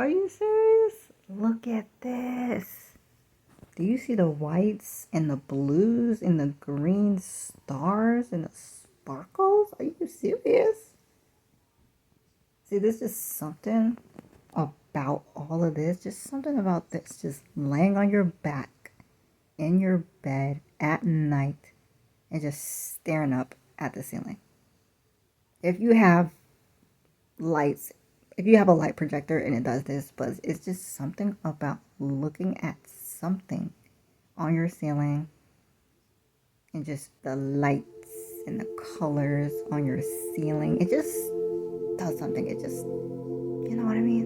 Are you serious? Look at this. Do you see the whites and the blues and the green stars and the sparkles? Are you serious? See, there's just something about all of this. Just something about this. Just laying on your back in your bed at night and just staring up at the ceiling. If you have lights, if you have a light projector and it does this, but it's just something about looking at something on your ceiling and just the lights and the colors on your ceiling. It just does something. It just, you know what I mean?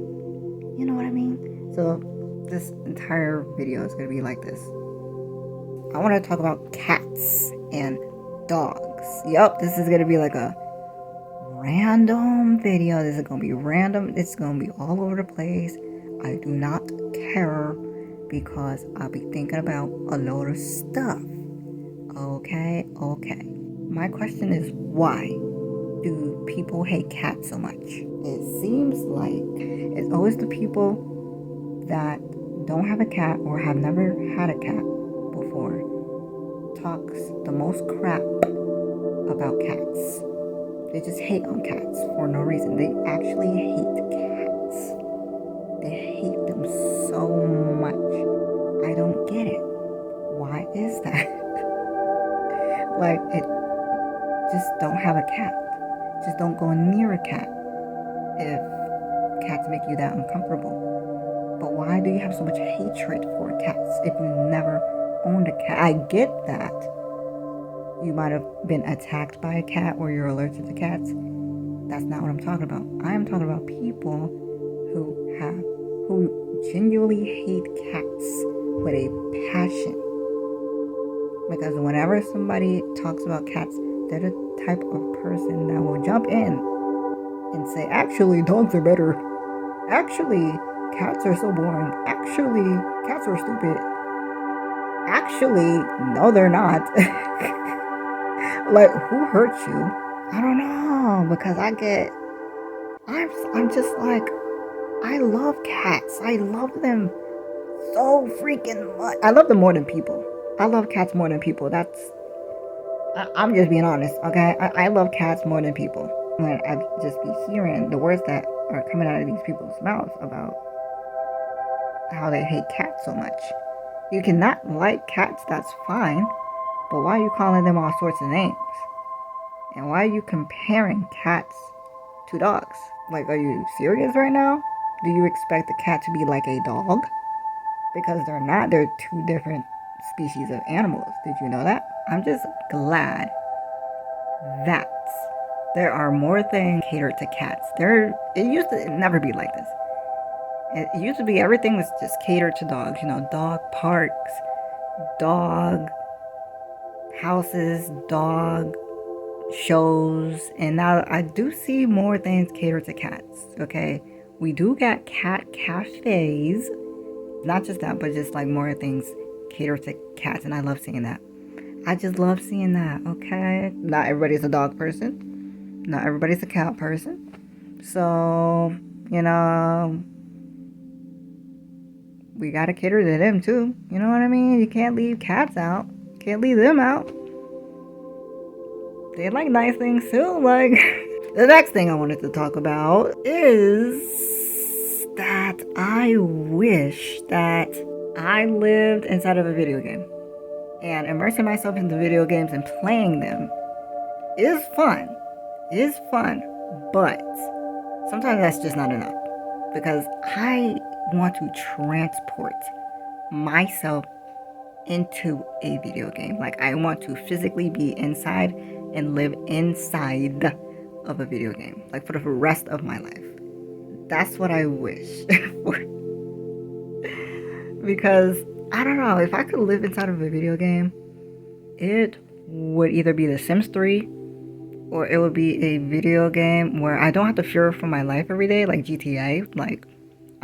You know what I mean? So this entire video is going to be like this. I want to talk about cats and dogs. Yup, this is going to be like a random video. This is going to be random. It's going to be all over the place. I do not care because I'll be thinking about a load of stuff. Okay. My question is, why do people hate cats so much? It seems like it's always the people that don't have a cat or have never had a cat before talks the most crap about cats. They just hate on cats for no reason. They actually hate cats. They hate them so much. I don't get it. Why is that? Like, it just don't have a cat. Just don't go near a cat if cats make you that uncomfortable. But why do you have so much hatred for cats if you never owned a cat? I get that you might have been attacked by a cat or you're allergic to cats. That's not what I'm talking about. I'm talking about people who genuinely hate cats with a passion. Because whenever somebody talks about cats, they're the type of person that will jump in and say, actually, dogs are better. Actually, cats are so boring. Actually, cats are stupid. Actually, no, they're not. Like, who hurt you? I don't know, because I'm just like, I love cats. I love them so freaking much. I love them more than people. I love cats more than people. I'm just being honest, okay? I love cats more than people. When I just be hearing the words that are coming out of these people's mouths about how they hate cats so much. You cannot like cats, that's fine. But why are you calling them all sorts of names? And why are you comparing cats to dogs? Like, are you serious right now? Do you expect a cat to be like a dog? Because they're not. They're two different species of animals. Did you know that? I'm just glad that there are more things catered to cats. It used to never be like this. It used to be everything was just catered to dogs. You know, dog parks, dog houses, dog shows, and now I do see more things catered to cats. Okay, we do got cat cafes, not just that, but just like more things catered to cats, and I love seeing that. I just love seeing that. Okay, not everybody's a dog person, not everybody's a cat person, so you know we gotta cater to them too. You know what I mean? You can't leave cats out. Can't leave them out. They like nice things too. Like, the next thing I wanted to talk about is that I wish that I lived inside of a video game. And immersing myself into video games and playing them is fun. Is fun. But sometimes that's just not enough. Because I want to transport myself into a video game. Like, I want to physically be inside and live inside of a video game, like for the rest of my life. That's what I wish for. Because I don't know, if I could live inside of a video game, it would either be The Sims 3 or it would be a video game where I don't have to fear for my life every day, like GTA. Like,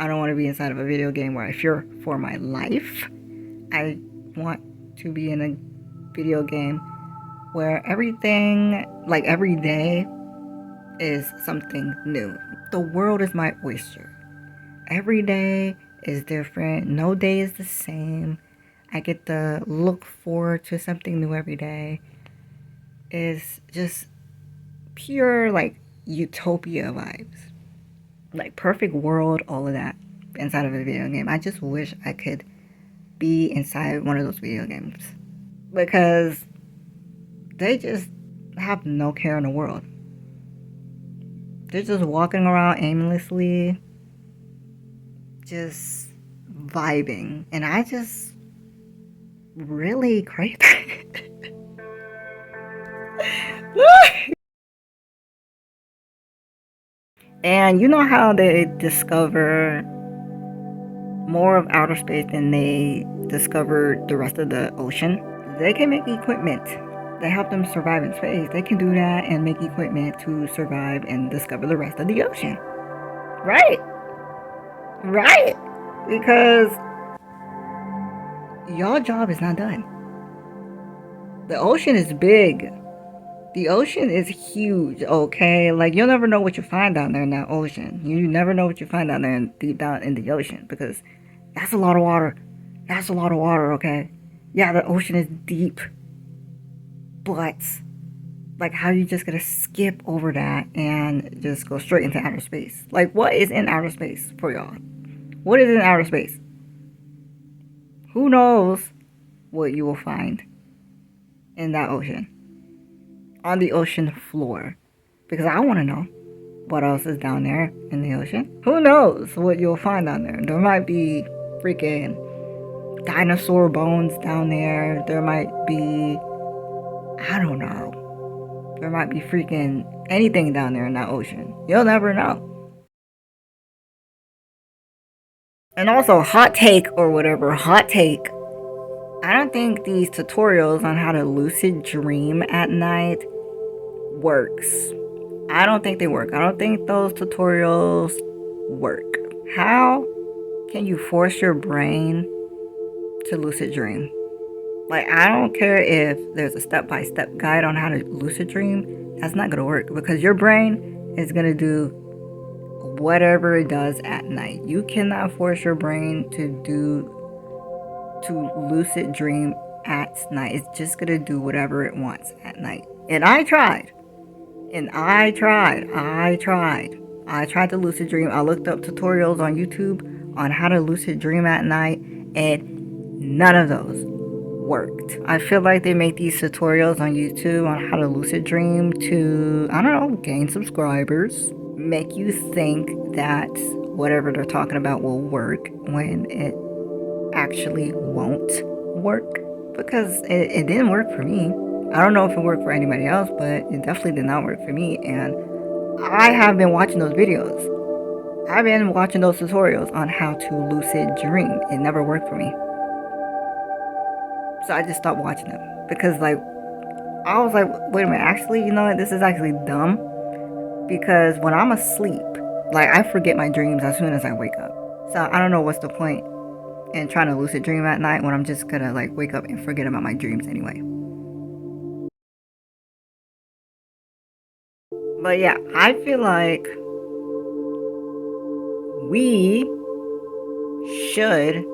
I don't want to be inside of a video game where I fear for my life. I want to be in a video game where everything, like every day, is something new. The world is my oyster. Every day is different. No day is the same. I get to look forward to something new every day. It's just pure like utopia vibes. Like perfect world, all of that inside of a video game. I just wish I could be inside one of those video games because they just have no care in the world. They're just walking around aimlessly, just vibing. And I just really crave it. And you know how they discover more of outer space than they discovered the rest of the ocean? They can make equipment that help them survive in space. They can do that and make equipment to survive and discover the rest of the ocean. Right. Right. Because your job is not done. The ocean is big. The ocean is huge, okay? Like, you'll never know what you find down there in that ocean. You never know what you find down there deep down in the ocean because that's a lot of water. That's a lot of water, okay? Yeah, the ocean is deep. But, like, how you just gonna skip over that and just go straight into outer space? Like, what is in outer space for y'all? What is in outer space? Who knows what you will find in that ocean? On the ocean floor. Because I want to know what else is down there in the ocean. Who knows what you'll find down there? There might be freaking dinosaur bones down there. There might be, I don't know. There might be freaking anything down there in that ocean. You'll never know. And also, hot take or whatever, hot take. I don't think these tutorials on how to lucid dream at night works. I don't think they work. I don't think those tutorials work. How can you force your brain to lucid dream? Like, I don't care if there's a step-by-step guide on how to lucid dream. That's not going to work because your brain is going to do whatever it does at night. You cannot force your brain to lucid dream at night. It's just going to do whatever it wants at night. And I tried. I tried to lucid dream. I looked up tutorials on YouTube on how to lucid dream at night, and none of those worked. I feel like they make these tutorials on YouTube on how to lucid dream to, I don't know, gain subscribers, make you think that whatever they're talking about will work when it actually won't work. Because it didn't work for me. I don't know if it worked for anybody else, but it definitely did not work for me. And I have been watching those videos. I've been watching those tutorials on how to lucid dream. It never worked for me. So I just stopped watching them. Because, like, I was like, wait a minute, actually, you know what? This is actually dumb. Because when I'm asleep, like, I forget my dreams as soon as I wake up. So I don't know what's the point in trying to lucid dream at night when I'm just gonna, like, wake up and forget about my dreams anyway. But yeah, I feel like we should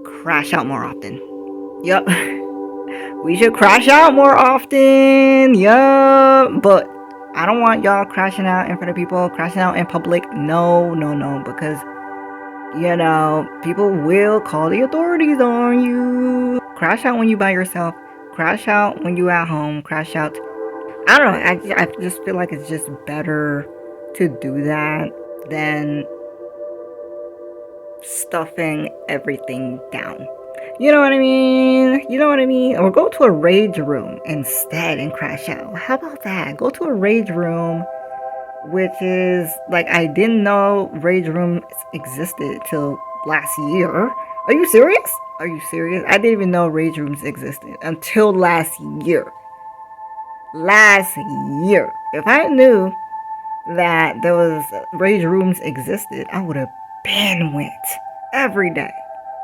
crash out more often. Yup. We should crash out more often. Yup. But I don't want y'all crashing out in front of people, crashing out in public. No, no, no. Because, you know, people will call the authorities on you. Crash out when you by yourself. Crash out when you at home. Crash out. I don't know. I just feel like it's just better to do that than stuffing everything down. You know what I mean? You know what I mean? Or go to a rage room instead and crash out. How about that? Go to a rage room, which is like, I didn't know rage rooms existed till last year. Are you serious? Are you serious? I didn't even know rage rooms existed until last year. Last year. If I knew that there was rage rooms existed, I would have been went every day.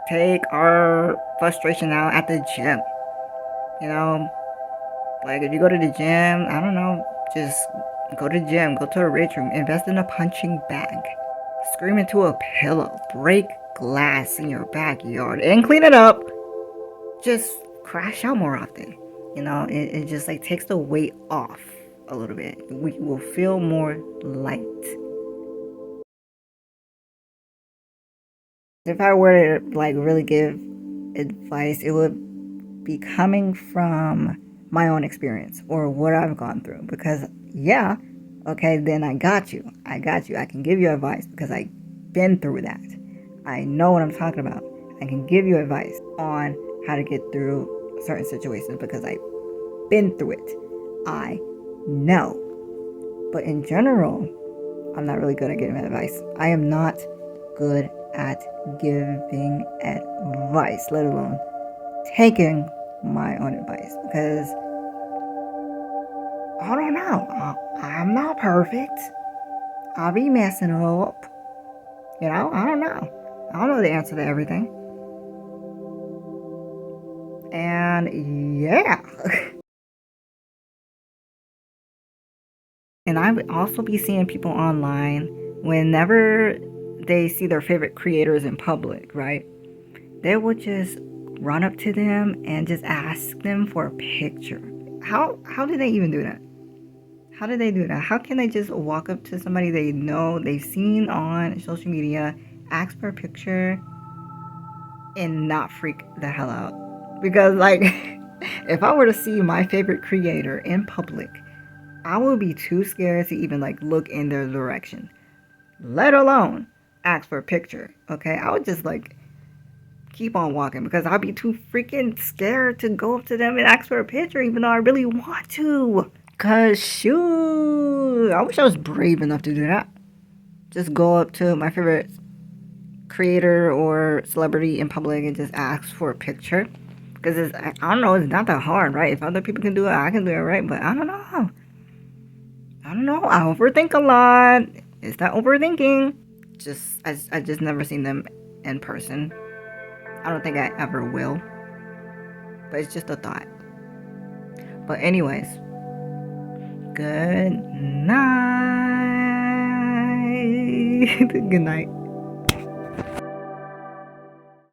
Take our frustration out at the gym. You know, like if you go to the gym, I don't know, just go to the gym, go to a rage room, invest in a punching bag. scream into a pillow, break glass in your backyard, and clean it up. Just crash out more often. It just like takes the weight off a little bit. We will feel more light. If I were to like really give advice, it would be coming from my own experience or what I've gone through. Because yeah, okay, then I got you. I got you. I can give you advice because I've been through that. I know what I'm talking about. I can give you advice on how to get through certain situations because I've been through it. I know. But in general, I'm not really good at giving advice. I am not good at giving advice, let alone taking my own advice. Because I don't know. I'm not perfect. I'll be messing up. I don't know. I don't know the answer to everything. And yeah. And I would also be seeing people online whenever they see their favorite creators in public, right? They would just run up to them and just ask them for a picture. How do they even do that? How do they do that? How can they just walk up to somebody they know, they've seen on social media, ask for a picture, and not freak the hell out? Because, like, if I were to see my favorite creator in public, I would be too scared to even, like, look in their direction, let alone ask for a picture, okay? I would just, like, keep on walking because I'd be too freaking scared to go up to them and ask for a picture, even though I really want to. Cause shoot, I wish I was brave enough to do that. Just go up to my favorite creator or celebrity in public and just ask for a picture. Because I don't know, it's not that hard, right? If other people can do it, I can do it, right? But I don't know. I don't know. I overthink a lot. Is that overthinking? I just never seen them in person. I don't think I ever will. But it's just a thought. But anyways, good night. Good night.